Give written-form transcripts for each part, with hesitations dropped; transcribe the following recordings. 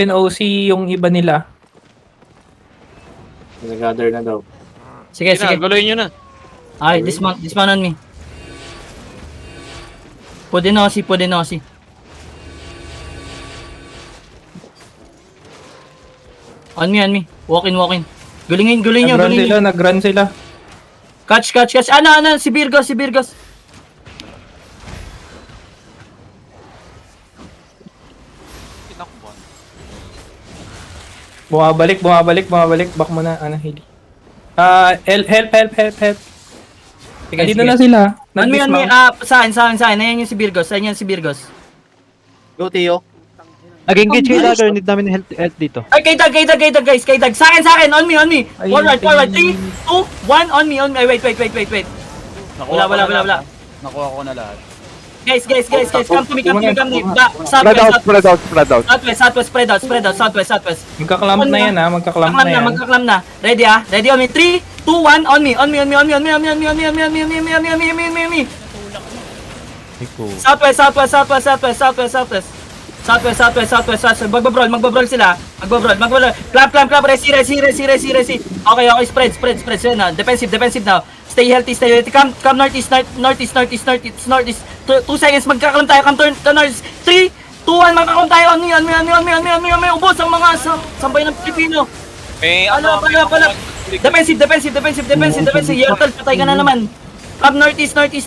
OC yung iba nila. Nag-gather na daw. Sige, sige. Guluhin nyo na. Ay, dismount on me. Pwede na si. On me. Walk in. Gulingin nyo. Nag-run sila. Catch. Ano, si Virgos. Bumabalik. Back mo na, Hili. Help. Sige, dito na sila. On me. Nag-dismount. Saan. Ayan yung si Virgos. Go, Tio. Nag-engage kayo dagger, need namin health dito. Ay, kay Dag. Sa akin. On me. Forward. 3, 2, 1, on me. Ay, wait. Wala. Nakuha ko na lahat. Guys, come to me. Spread out. Southwest, Southwest. Magka-clamp na yan, Magka-clamp na. Ready on me. 3, 2, 1, on me. Southwest. Magbabrol sila. Clap. Resi. Okay, spread. Defensive now. Stay healthy. Come northeast. 2 seconds, magkakalam tayo. Come turn northeast. 3, 2, 1, magkakalam tayo. On me. Ubos ang mga sambay ng Pilipino. May Pala. Defensive. Yertal, patay ka na naman. Come northeast. Kite.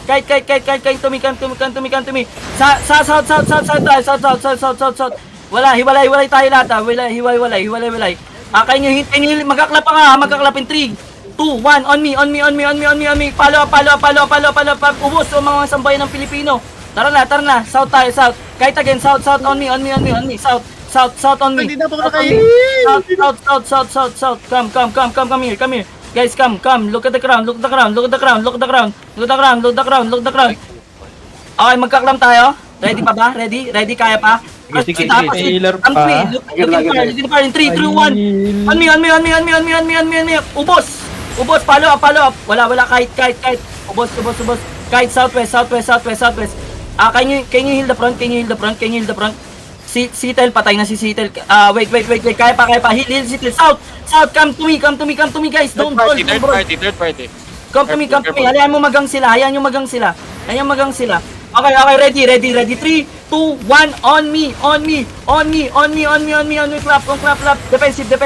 Come to me. South. Wala, hiwalay tayo lahat. Hiwalay. Kayo hintayin, magkaklap pa nga, magkaklap in 3, 2, 1, on me. Follow up. Ubos ang mga sambayan ng Pilipino. Tara na, south tayo. Kahit again, south, on me. South on me. Hindi na po nakain. South. Come here. Guys, come. Look at the ground. Okay, magkaklam tayo. Ready pa ba? Ready, kaya pa? Sige. Healer pa. Looking far in 3, 2, 1. On me. Ubos. Follow up. Wala. Kite. Ubos. Kite, southwest. Can you heal the front? Sitel, patay na si Sitel. Wait. Kaya pa. Heal Sitel. South, come to me, guys. Don't roll. Third party. Come to me. Hayaan mo magang sila. Okay, ready. 3, 2, 1, on me. Clap. Defensive.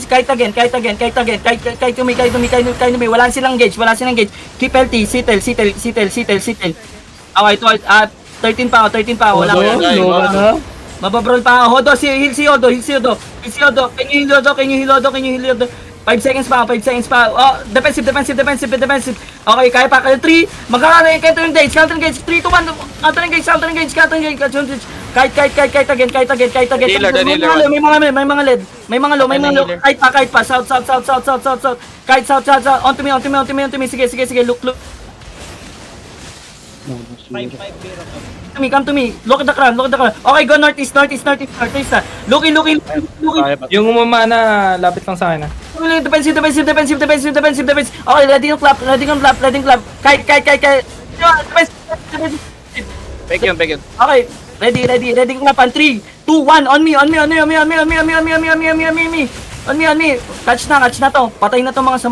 Kite again. Kite to me. Wala silang gauge. Keep healthy. Sitel. Okay, 13 pa ako. Wala. Mababrol pa ako. Hodo, heal si Hodo. Can you heal Hodo? 5 seconds pa. Defensive. Okay, kaya pa kayo. 3, magkakaroon counter engage. 3, 2, 1, counter engage. Kite again. May mga low. Kite pa. South. Kite south. On to me. Sige. Look. Come to me. Look at the crown. Okay, go northeast na. Looking. Yung umama na, lapit lang sa akin, Defensive. Okay, letting clap. Kite. Bacon. Okay, ready clap. 3, 2, 1, on me. On me. Catch na to. Patay na to mga